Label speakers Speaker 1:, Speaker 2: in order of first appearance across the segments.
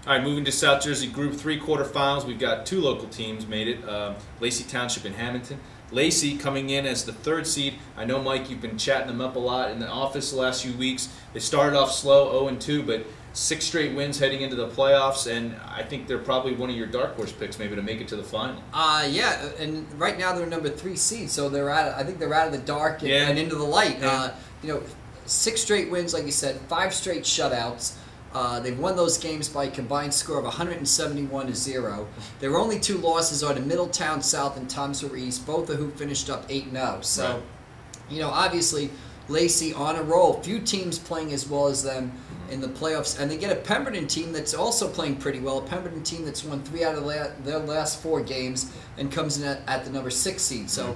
Speaker 1: All right, moving to South Jersey Group 3 quarterfinals, we've got 2 local teams made it, Lacey Township and Hamilton. Lacey coming in as the 3rd seed. I know, Mike, you've been chatting them up a lot in the office the last few weeks. They started off slow, 0-2, but 6 straight wins heading into the playoffs, and I think they're probably one of your dark horse picks maybe to make it to the final.
Speaker 2: Yeah, and right now they're number 3 seed, so I think they're out of the dark and into the light.
Speaker 1: Yeah.
Speaker 2: 6 straight wins, like you said, 5 straight shutouts. They've won those games by a combined score of 171-0. Their only 2 losses are to Middletown South and Thompson East, both of who finished up 8-0. So, right. Obviously, Lacey on a roll. Few teams playing as well as them in the playoffs, and they get a Pemberton team that's also playing pretty well. A Pemberton team that's won 3 out of their last 4 games and comes in at the number 6 seed. So.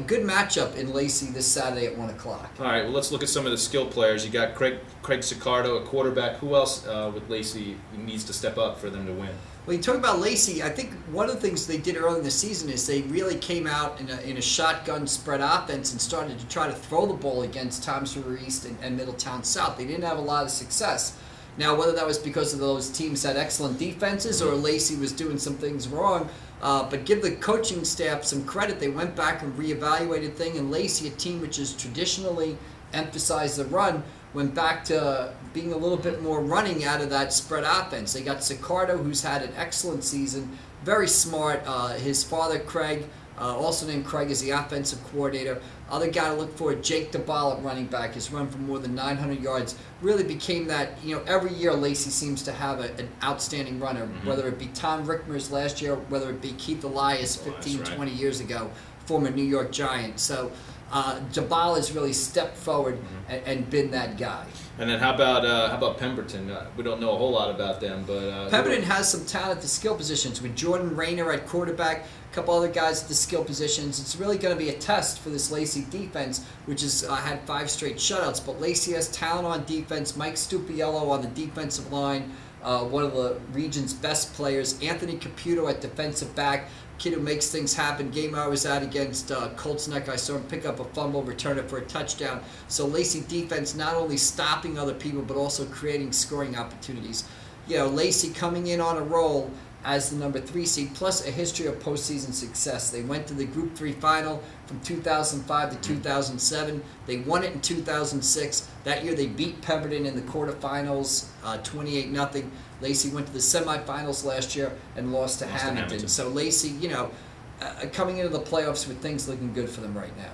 Speaker 2: Good matchup in Lacey this Saturday at 1 o'clock.
Speaker 1: All right, well, let's look at some of the skill players. You got Craig Sicardo, a quarterback. Who else with Lacey needs to step up for them to win?
Speaker 2: Well, you talk about Lacey, I think one of the things they did early in the season is they really came out in a shotgun spread offense and started to try to throw the ball against Thompson East and Middletown South. They didn't have a lot of success. Now, whether that was because of those teams had excellent defenses or Lacey was doing some things wrong, but give the coaching staff some credit. They went back and reevaluated things, and Lacey, a team which has traditionally emphasized the run, went back to being a little bit more running out of that spread offense. They got Sicardo, who's had an excellent season, very smart. His father, Craig, also named Craig, is the offensive coordinator. Other guy to look for, Jake DeBall at running back, has run for more than 900 yards. Really became that, every year Lacey seems to have an outstanding runner, whether it be Tom Rickmers last year, whether it be Keith Elias 15, 20 years ago, former New York Giant. So DeBall has really stepped forward and been that guy.
Speaker 1: And then how about Pemberton? We don't know a whole lot about them, but
Speaker 2: Pemberton has some talent at the skill positions with Jordan Rayner at quarterback, a couple other guys at the skill positions. It's really going to be a test for this Lacey defense, which has had 5 straight shutouts. But Lacey has talent on defense. Mike Stupiello on the defensive line, one of the region's best players. Anthony Caputo at defensive back, kid who makes things happen. Game I was at against Colts Neck, I saw him pick up a fumble, return it for a touchdown. So Lacey defense not only stopping other people, but also creating scoring opportunities. Lacey coming in on a roll as the number 3 seed, plus a history of postseason success. They went to the Group 3 final from 2005 to 2007. They won it in 2006. That year they beat Pemberton in the quarterfinals, 28-0. Lacey went to the semifinals last year and lost to Hamilton. So Lacey, coming into the playoffs with things looking good for them right now.